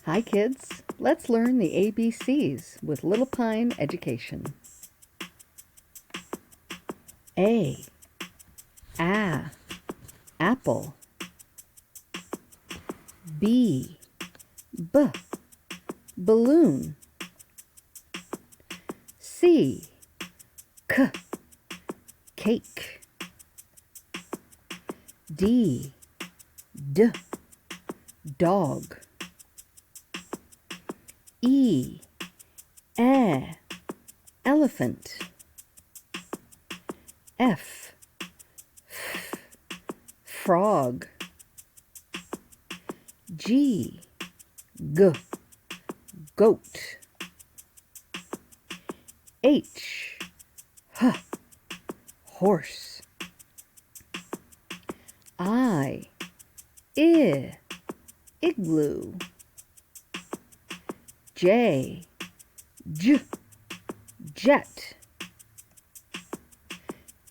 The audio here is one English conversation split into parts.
Hi kids, let's learn the ABCs with Little Pine Education. A, apple. B, balloon. C, cake. D, dog. E, elephant. F, frog. G, goat. H, horse. I, igloo. J, jet.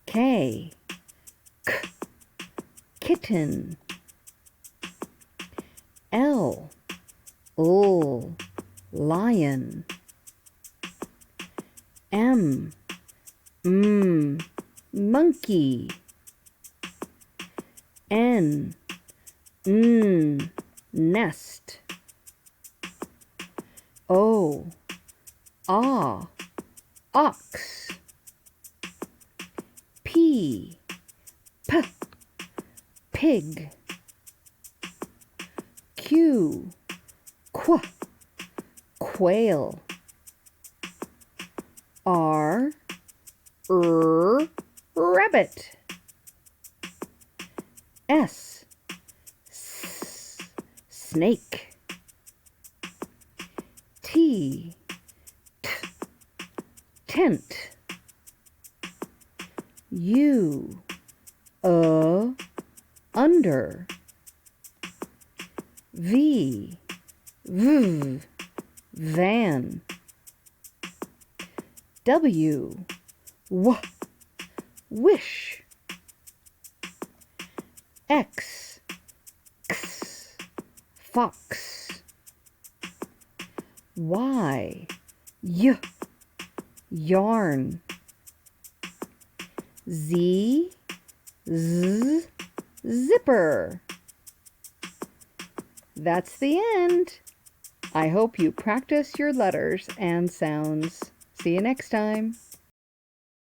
K, kitten. L, lion. M, monkey. N, nest. O, ox. P, pig. Q, quail. R, rabbit. S, snake. T, tent. U, under. V, van. W, wish. X, fox. Y, yarn. Z, zipper. That's the end. I hope you practice your letters and sounds. See you next time.